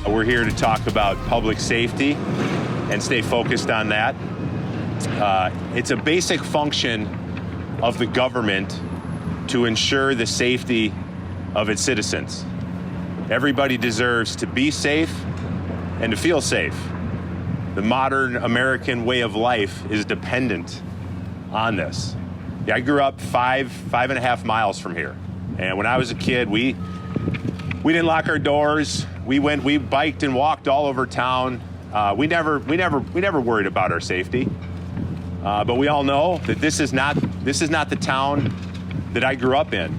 We're here to talk about public safety and stay focused on that. It's a basic function of the government to ensure the safety of its citizens. Everybody deserves to be safe and to feel safe. The modern American way of life is dependent on this. I grew up five and a half miles from here. And when I was a kid, we didn't lock our doors. We biked and walked all over town. We never worried about our safety. But we all know that this is not the town that I grew up in.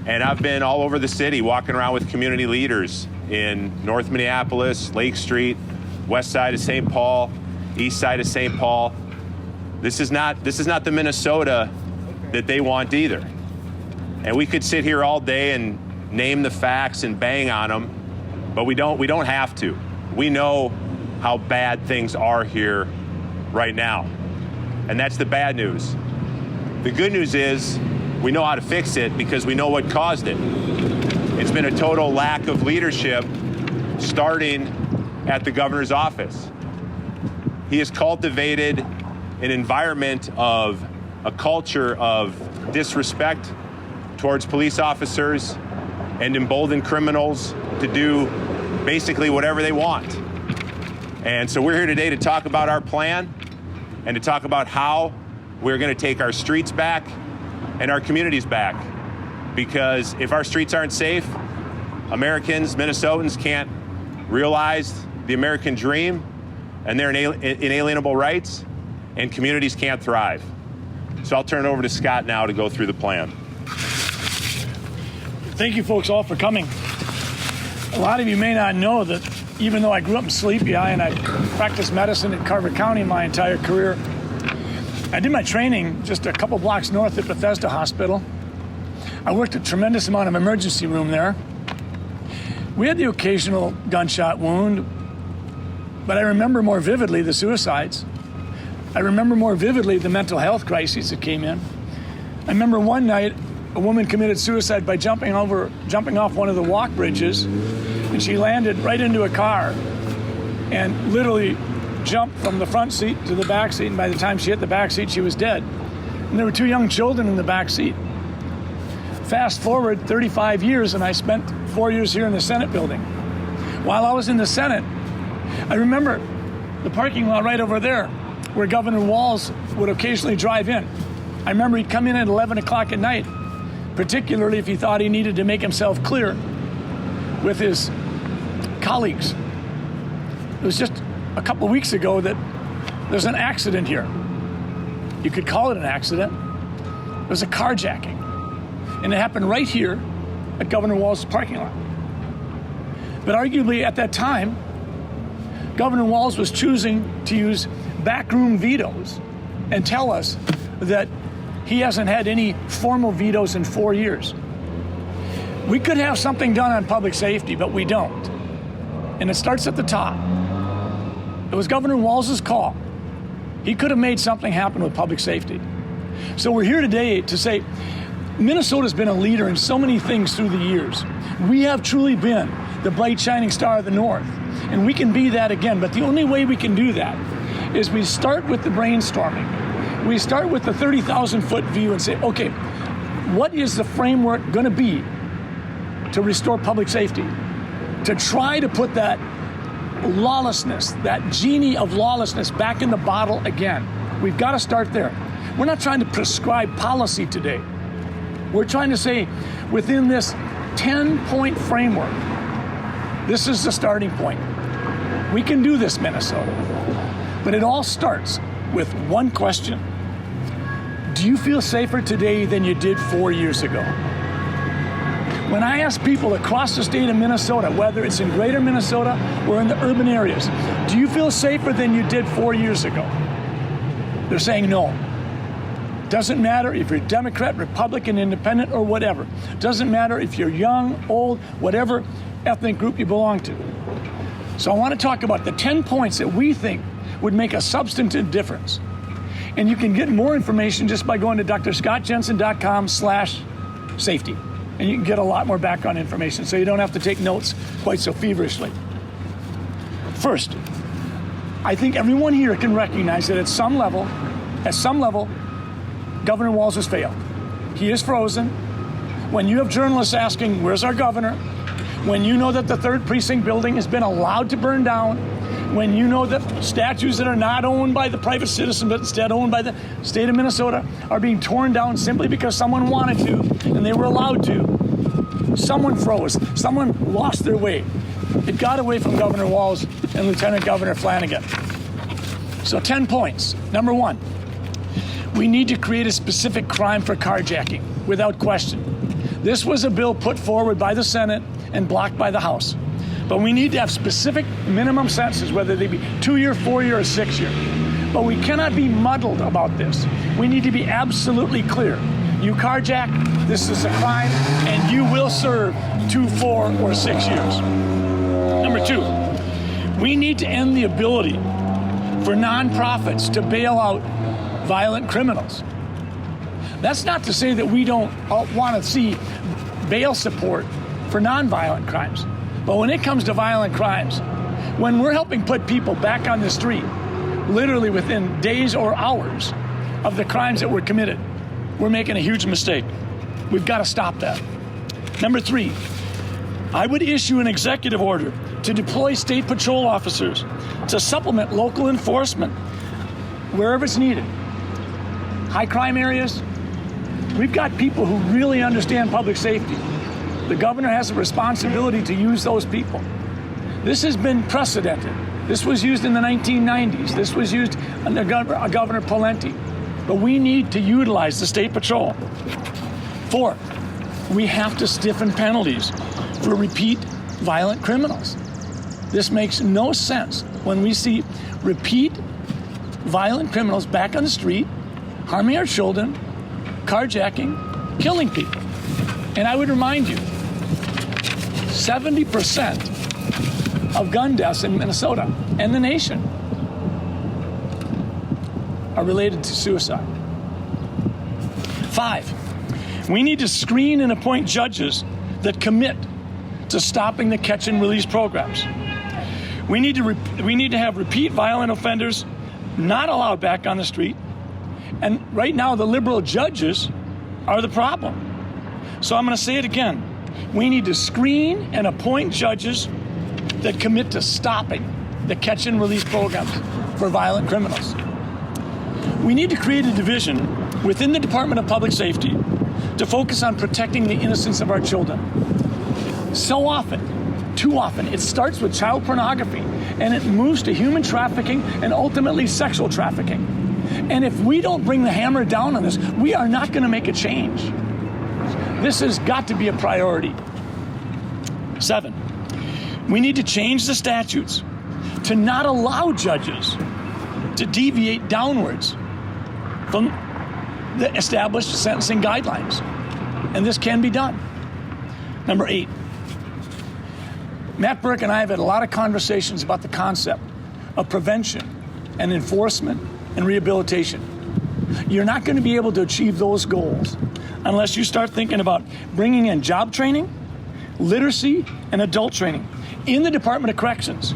And I've been all over the city walking around with community leaders in North Minneapolis, Lake Street, west side of St. Paul, east side of St. Paul. This is not the Minnesota that they want either. And we could sit here all day and name the facts and bang on them, but we don't have to. We know how bad things are here right now. And that's the bad news. The good news is we know how to fix it because we know what caused it. It's been a total lack of leadership starting at the governor's office. He has cultivated an environment of a culture of disrespect towards police officers and emboldened criminals to do basically whatever they want. And so we're here today to talk about our plan and to talk about how we're going to take our streets back and our communities back. Because if our streets aren't safe, Americans, Minnesotans can't realize the American dream and their inalienable rights, and communities can't thrive. So I'll turn it over to Scott now to go through the plan. Thank you folks all for coming. A lot of you may not know that even though I grew up in Sleepy Eye and I practiced medicine in Carver County my entire career, I did my training just a couple blocks north at Bethesda Hospital. I worked a tremendous amount of emergency room there. We had the occasional gunshot wound, but I remember more vividly the suicides. I remember more vividly the mental health crises that came in. I remember one night a woman committed suicide by jumping off one of the walk bridges, and she landed right into a car and literally jumped from the front seat to the back seat, and by the time she hit the back seat, she was dead. And there were 2 young children in the back seat. Fast forward 35 years, and I spent 4 years here in the Senate building. While I was in the Senate, I remember the parking lot right over there where Governor Walz would occasionally drive in. I remember he'd come in at 11 o'clock at night, particularly if he thought he needed to make himself clear with his colleagues. It was just a couple of weeks ago that there's an accident here. You could call it an accident. It was a carjacking. And it happened right here at Governor Walz's parking lot. But arguably at that time, Governor Walz was choosing to use backroom vetoes and tell us that he hasn't had any formal vetoes in 4 years. We could have something done on public safety, but we don't. And it starts at the top. It was Governor Walz's call. He could have made something happen with public safety. So we're here today to say, Minnesota's been a leader in so many things through the years. We have truly been the bright shining star of the North, and we can be that again. But the only way we can do that is we start with the brainstorming. We start with the 30,000-foot view and say, okay, what is the framework going to be to restore public safety? To try to put that lawlessness, that genie of lawlessness back in the bottle again. We've got to start there. We're not trying to prescribe policy today. We're trying to say, within this 10-point framework, this is the starting point. We can do this, Minnesota. But it all starts with one question. Do you feel safer today than you did 4 years ago? When I ask people across the state of Minnesota, whether it's in greater Minnesota or in the urban areas, do you feel safer than you did 4 years ago? They're saying no. Doesn't matter if you're Democrat, Republican, Independent, or whatever. Doesn't matter if you're young, old, whatever ethnic group you belong to. So I want to talk about the 10 points that we think would make a substantive difference. And you can get more information just by going to drscottjensen.com/safety. And you can get a lot more background information so you don't have to take notes quite so feverishly. First, I think everyone here can recognize that at some level, Governor Walz has failed. He is frozen. When you have journalists asking, where's our governor? When you know that the 3rd Precinct building has been allowed to burn down, when you know that statues that are not owned by the private citizen but instead owned by the state of Minnesota are being torn down simply because someone wanted to and they were allowed to, someone froze. Someone lost their way. It got away from Governor Walz and Lieutenant Governor Flanagan. So 10 points. Number 1, we need to create a specific crime for carjacking, without question. This was a bill put forward by the Senate and blocked by the House. But we need to have specific minimum sentences, whether they be 2-year, 4-year, or 6-year. But we cannot be muddled about this. We need to be absolutely clear. You carjack, this is a crime, and you will serve 2, 4, or 6 years. Number 2, we need to end the ability for nonprofits to bail out violent criminals. That's not to say that we don't want to see bail support for nonviolent crimes. But when it comes to violent crimes, when we're helping put people back on the street, literally within days or hours of the crimes that were committed, we're making a huge mistake. We've got to stop that. Number 3, I would issue an executive order to deploy state patrol officers to supplement local enforcement wherever it's needed. High crime areas, we've got people who really understand public safety. The governor has a responsibility to use those people. This has been precedented. This was used in the 1990s. This was used under Governor Pawlenty. But we need to utilize the state patrol. 4, we have to stiffen penalties for repeat violent criminals. This makes no sense when we see repeat violent criminals back on the street, harming our children, carjacking, killing people. And I would remind you, 70% of gun deaths in Minnesota and the nation are related to suicide. 5, we need to screen and appoint judges that commit to stopping the catch and release programs. We need to have repeat violent offenders not allowed back on the street. And right now, the liberal judges are the problem. So I'm going to say it again. We need to screen and appoint judges that commit to stopping the catch and release programs for violent criminals. We need to create a division within the Department of Public Safety to focus on protecting the innocence of our children. So often, too often, it starts with child pornography and it moves to human trafficking and ultimately sexual trafficking. And if we don't bring the hammer down on this, we are not going to make a change. This has got to be a priority. 7, we need to change the statutes to not allow judges to deviate downwards from the established sentencing guidelines. And this can be done. Number 8, Matt Burke and I have had a lot of conversations about the concept of prevention and enforcement and rehabilitation. You're not going to be able to achieve those goals unless you start thinking about bringing in job training, literacy, and adult training in the Department of Corrections.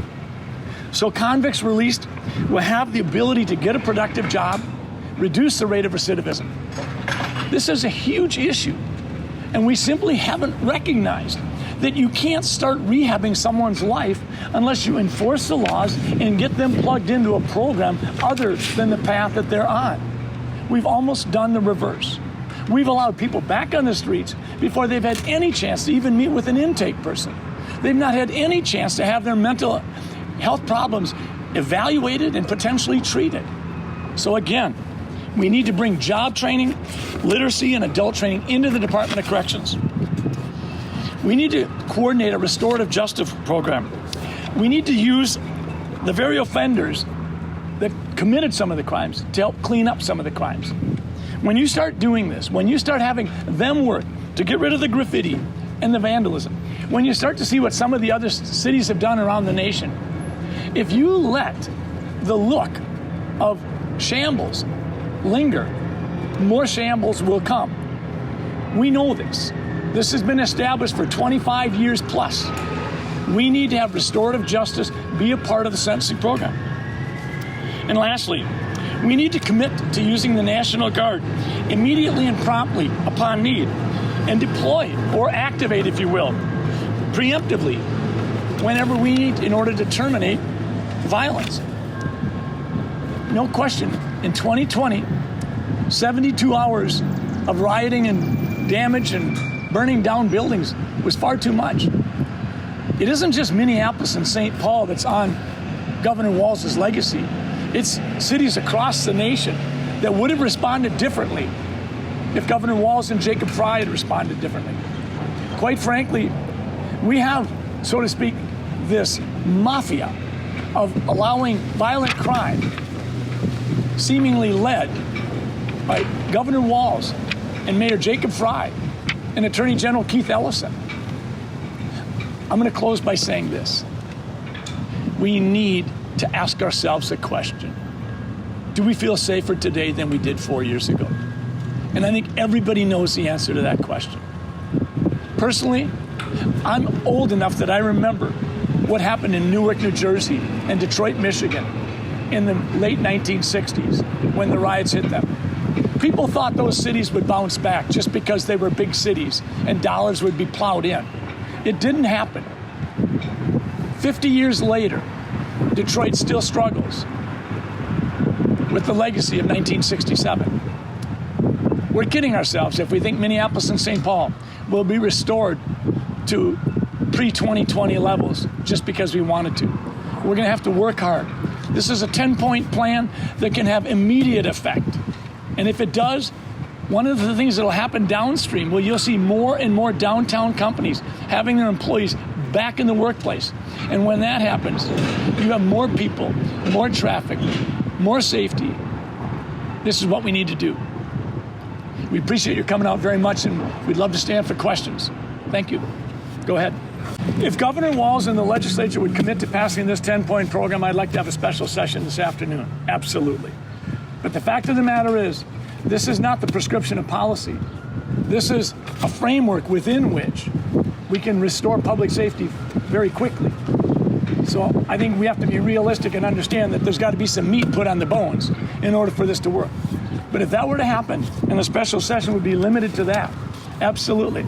So convicts released will have the ability to get a productive job, reduce the rate of recidivism. This is a huge issue, and we simply haven't recognized that you can't start rehabbing someone's life unless you enforce the laws and get them plugged into a program other than the path that they're on. We've almost done the reverse. We've allowed people back on the streets before they've had any chance to even meet with an intake person. They've not had any chance to have their mental health problems evaluated and potentially treated. So again, we need to bring job training, literacy, and adult training into the Department of Corrections. We need to coordinate a restorative justice program. We need to use the very offenders that committed some of the crimes to help clean up some of the crimes. When you start doing this, when you start having them work to get rid of the graffiti and the vandalism, when you start to see what some of the other cities have done around the nation, if you let the look of shambles linger, more shambles will come. We know this. This has been established for 25 years plus. We need to have restorative justice be a part of the sentencing program. And lastly, we need to commit to using the National Guard immediately and promptly upon need, and deploy or activate, if you will, preemptively whenever we need in order to terminate violence. No question, in 2020, 72 hours of rioting and damage and burning down buildings was far too much. It isn't just Minneapolis and St. Paul that's on Governor Walz's legacy. It's cities across the nation that would have responded differently if Governor Walz and Jacob Frey had responded differently. Quite frankly, we have, so to speak, this mafia of allowing violent crime seemingly led by Governor Walz and Mayor Jacob Frey and Attorney General Keith Ellison. I'm going to close by saying this. We need to ask ourselves a question. Do we feel safer today than we did 4 years ago? And I think everybody knows the answer to that question. Personally, I'm old enough that I remember what happened in Newark, New Jersey and Detroit, Michigan in the late 1960s when the riots hit them. People thought those cities would bounce back just because they were big cities and dollars would be plowed in. It didn't happen. 50 years later, Detroit still struggles with the legacy of 1967. We're kidding ourselves if we think Minneapolis and St. Paul will be restored to pre-2020 levels just because we wanted to. We're going to have to work hard. This is a 10-point plan that can have immediate effect. And if it does, one of the things that will happen downstream, well, you'll see more and more downtown companies having their employees back in the workplace. And when that happens, you have more people, more traffic, more safety. This is what we need to do. We appreciate your coming out very much, and we'd love to stand for questions. Thank you. Go ahead. If Governor Walz and the legislature would commit to passing this 10-point program, I'd like to have a special session this afternoon. Absolutely. But the fact of the matter is, this is not the prescription of policy. This is a framework within which we can restore public safety very quickly. So I think we have to be realistic and understand that there's got to be some meat put on the bones in order for this to work. But if that were to happen, and a special session would be limited to that, absolutely.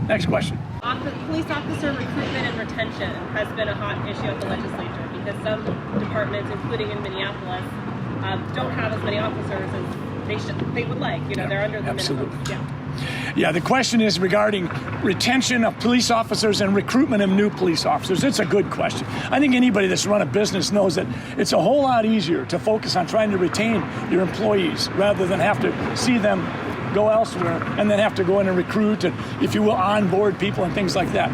Next question. Police officer recruitment and retention has been a hot issue at the legislature because some departments, including in Minneapolis, don't have as many officers as they would like. You know, they're under the absolutely. minimum. Yeah, the question is regarding retention of police officers and recruitment of new police officers. It's a good question. I think anybody that's run a business knows that it's a whole lot easier to focus on trying to retain your employees rather than have to see them go elsewhere and then have to go in and recruit and, if you will, onboard people and things like that.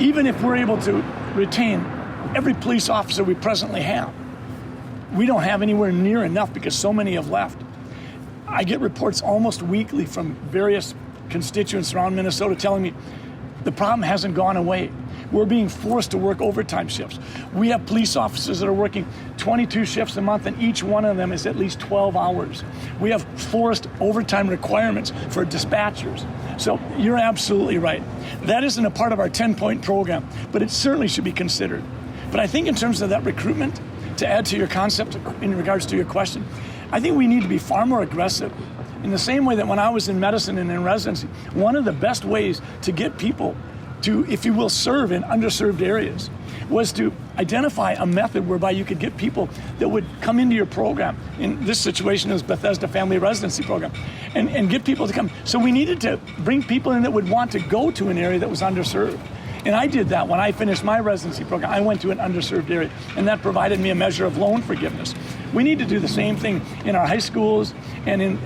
Even if we're able to retain every police officer we presently have, we don't have anywhere near enough because so many have left. I get reports almost weekly from various constituents around Minnesota telling me the problem hasn't gone away. We're being forced to work overtime shifts. We have police officers that are working 22 shifts a month, and each one of them is at least 12 hours. We have forced overtime requirements for dispatchers. So you're absolutely right. That isn't a part of our 10-point program, but it certainly should be considered. But I think in terms of that recruitment, to add to your concept in regards to your question, I think we need to be far more aggressive. In the same way that when I was in medicine and in residency, one of the best ways to get people to, if you will, serve in underserved areas was to identify a method whereby you could get people that would come into your program. In this situation, it was Bethesda Family Residency Program, and get people to come. So we needed to bring people in that would want to go to an area that was underserved. And I did that when I finished my residency program. I went to an underserved area, and that provided me a measure of loan forgiveness. We need to do the same thing in our high schools and in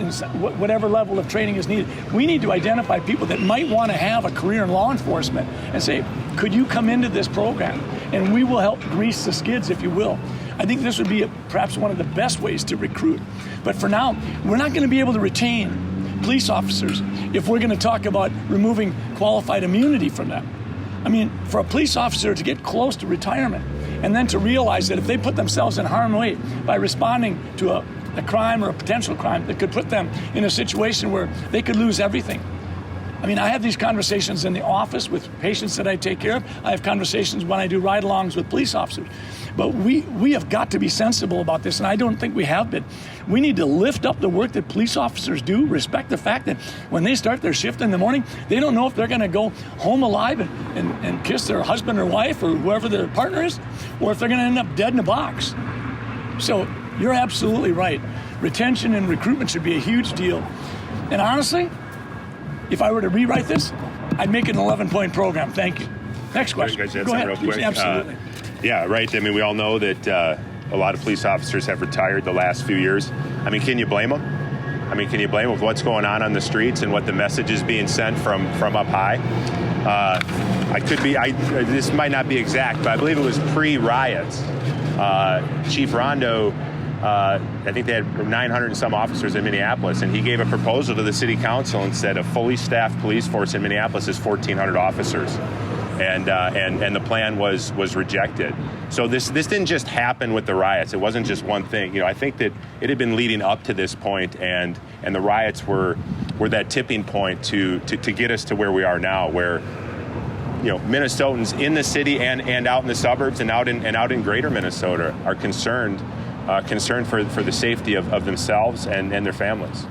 whatever level of training is needed. We need to identify people that might want to have a career in law enforcement and say, could you come into this program? And we will help grease the skids, if you will. I think this would be perhaps one of the best ways to recruit. But for now, we're not going to be able to retain police officers if we're going to talk about removing qualified immunity from them. I mean, for a police officer to get close to retirement and then to realize that if they put themselves in harm's way by responding to a crime or a potential crime that could put them in a situation where they could lose everything, I mean, I have these conversations in the office with patients that I take care of. I have conversations when I do ride-alongs with police officers. But we have got to be sensible about this, and I don't think we have been. We need to lift up the work that police officers do, respect the fact that when they start their shift in the morning, they don't know if they're going to go home alive and kiss their husband or wife or whoever their partner is, or if they're going to end up dead in a box. So you're absolutely right. Retention and recruitment should be a huge deal. And honestly, if I were to rewrite this, I'd make it an 11-point program. Thank you. Next question. Go ahead. Real quick. Absolutely. Yeah, right. I mean, we all know that a lot of police officers have retired the last few years. I mean, can you blame them? I mean, can you blame them with what's going on the streets and what the message is being sent from up high? This might not be exact, but I believe it was pre-riots. Chief Rondo, I think they had 900 and some officers in Minneapolis, and he gave a proposal to the city council and said a fully staffed police force in Minneapolis is 1,400 officers. And the plan was rejected. So this didn't just happen with the riots. It wasn't just one thing. You know, I think that it had been leading up to this point, and the riots were that tipping point to get us to where we are now, where, you know, Minnesotans in the city and out in the suburbs and out in greater Minnesota are concerned for the safety of themselves and their families.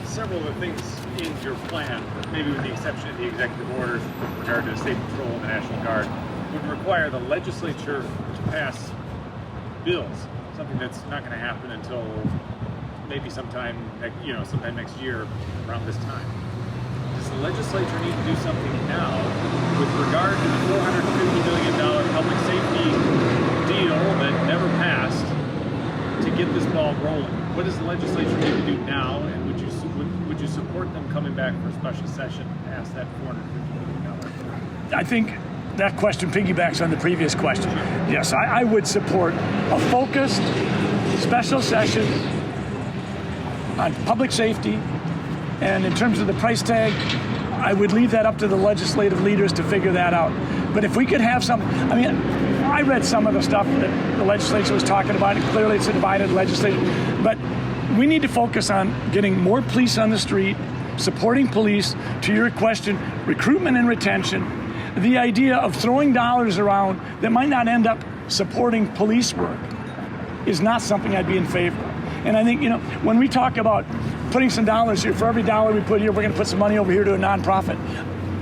Several of the things in your plan, maybe with the exception of the executive orders with regard to State Patrol and the National Guard, would require the legislature to pass bills, something that's not going to happen until maybe sometime next year around this time. Does the legislature need to do something now with regard to the $450 million public safety deal that never passed to get this ball rolling? What does the legislature need to do now, and would you support them coming back for a special session to pass that $450 million? I think that question piggybacks on the previous question. Yes, I would support a focused special session on public safety, and in terms of the price tag, I would leave that up to the legislative leaders to figure that out. But if we could have some, I mean, I read some of the stuff that the legislature was talking about, and clearly it's a divided legislature, but we need to focus on getting more police on the street, supporting police. To your question, recruitment and retention, the idea of throwing dollars around that might not end up supporting police work is not something I'd be in favor of. And I think, you know, when we talk about putting some dollars here, for every dollar we put here, we're going to put some money over here to a nonprofit.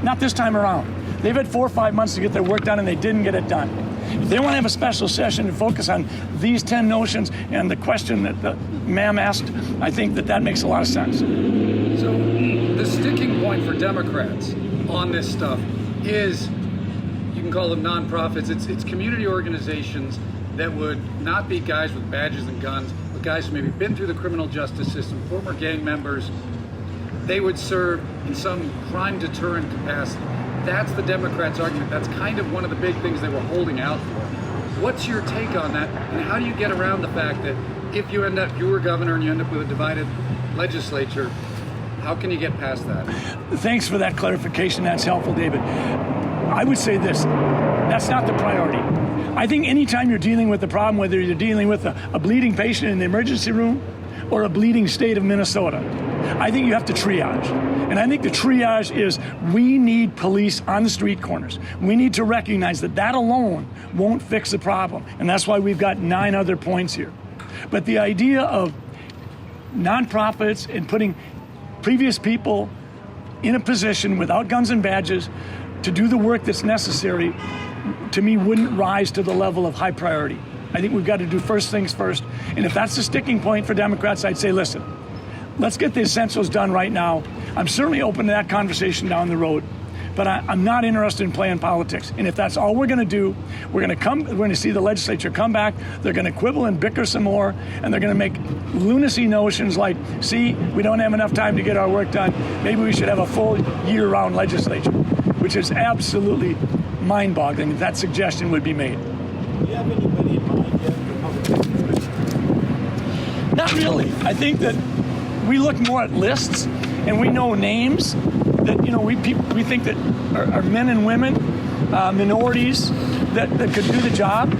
Not this time around. They've had 4 or 5 months to get their work done, and they didn't get it done. If they want to have a special session and focus on these 10 notions and the question that the ma'am asked, I think that makes a lot of sense. So the sticking point for Democrats on this stuff is, you can call them nonprofits, it's community organizations that would not be guys with badges and guns, but guys who maybe been through the criminal justice system, former gang members. They would serve in some crime deterrent capacity. That's the Democrats' argument. That's kind of one of the big things they were holding out for. What's your take on that, and how do you get around the fact that if you were governor and you end up with a divided legislature, how can you get past that? Thanks for that clarification. That's helpful, David. I would say this, that's not the priority. I think anytime you're dealing with a problem, whether you're dealing with a bleeding patient in the emergency room or a bleeding state of Minnesota, I think you have to triage. And I think the triage is we need police on the street corners. We need to recognize that alone won't fix the problem. And that's why we've got 9 other points here. But the idea of nonprofits and putting previous people in a position without guns and badges to do the work that's necessary, to me, wouldn't rise to the level of high priority. I think we've got to do first things first. And if that's the sticking point for Democrats, I'd say, listen, let's get the essentials done right now. I'm certainly open to that conversation down the road, but I'm not interested in playing politics. And if that's all we're going to do, we're going to see the legislature come back. They're going to quibble and bicker some more, and they're going to make lunacy notions like, see, we don't have enough time to get our work done. Maybe we should have a full year-round legislature, which is absolutely mind-boggling if that suggestion would be made. Do you have anybody in mind yet for public safety? Not really. I think that we look more at lists, and we know names that, you know, we think that are men and women, minorities that could do the job.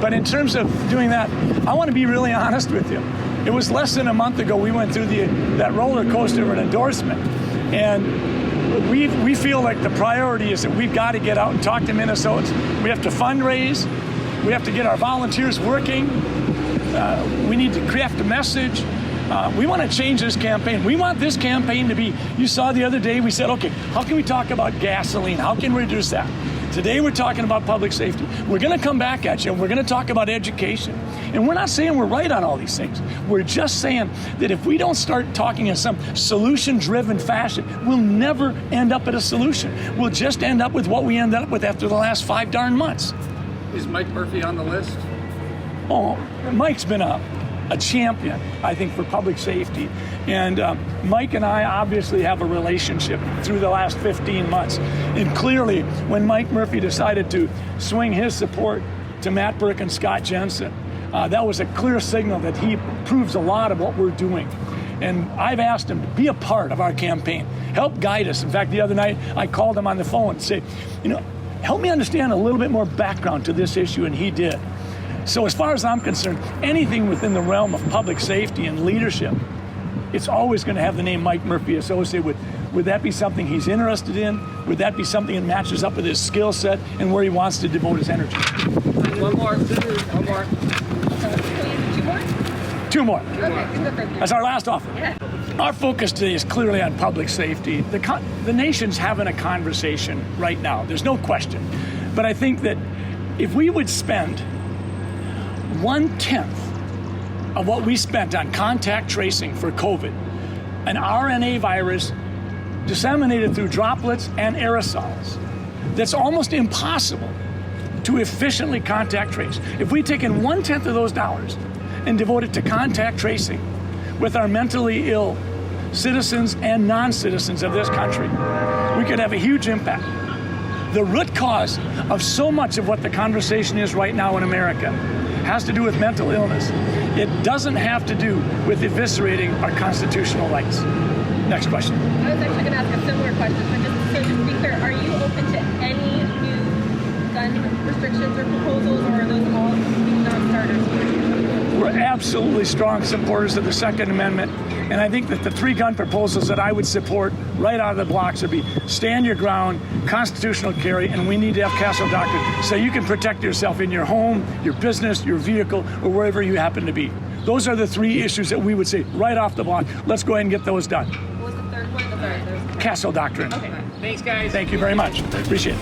But in terms of doing that, I want to be really honest with you. It was less than a month ago we went through that roller coaster of an endorsement. And we feel like the priority is that we've got to get out and talk to Minnesotans. We have to fundraise. We have to get our volunteers working. We need to craft a message. We want to change this campaign. We want this campaign to be, you saw the other day, we said, okay, how can we talk about gasoline? How can we reduce that? Today we're talking about public safety. We're going to come back at you and we're going to talk about education. And we're not saying we're right on all these things. We're just saying that if we don't start talking in some solution-driven fashion, we'll never end up at a solution. We'll just end up with what we ended up with after the last 5 darn months. Is Mike Murphy on the list? Oh, Mike's been a champion, I think, for public safety. And Mike and I obviously have a relationship through the last 15 months. And clearly, when Mike Murphy decided to swing his support to Matt Burke and Scott Jensen, that was a clear signal that he approves a lot of what we're doing. And I've asked him to be a part of our campaign, help guide us. In fact, the other night, I called him on the phone and said, help me understand a little bit more background to this issue, and he did. So as far as I'm concerned, anything within the realm of public safety and leadership, it's always going to have the name Mike Murphy associated with. Would that be something he's interested in? Would that be something that matches up with his skill set and where he wants to devote his energy? One more. One more. Two more. Okay. That's our last offer. Yeah. Our focus today is clearly on public safety. The nation's having a conversation right now. There's no question. But I think that if we would spend 1/10 of what we spent on contact tracing for COVID, an RNA virus disseminated through droplets and aerosols, that's almost impossible to efficiently contact trace. If we'd taken 1/10 of those dollars and devoted to contact tracing with our mentally ill citizens and non-citizens of this country, we could have a huge impact. The root cause of so much of what the conversation is right now in America has to do with mental illness. It doesn't have to do with eviscerating our constitutional rights. Next question. I was actually going to ask a similar question, but just to be clear, are you open to any new gun restrictions or proposals, or are those all non-starters for you? We're absolutely strong supporters of the Second Amendment, and I think that the 3 gun proposals that I would support right out of the blocks would be stand your ground, constitutional carry, and we need to have castle doctrine so you can protect yourself in your home, your business, your vehicle, or wherever you happen to be. Those are the 3 issues that we would say right off the block. Let's go ahead and get those done. What was the third one? Sorry, Castle doctrine. Okay. Thanks, guys. Thank you very much. I appreciate it.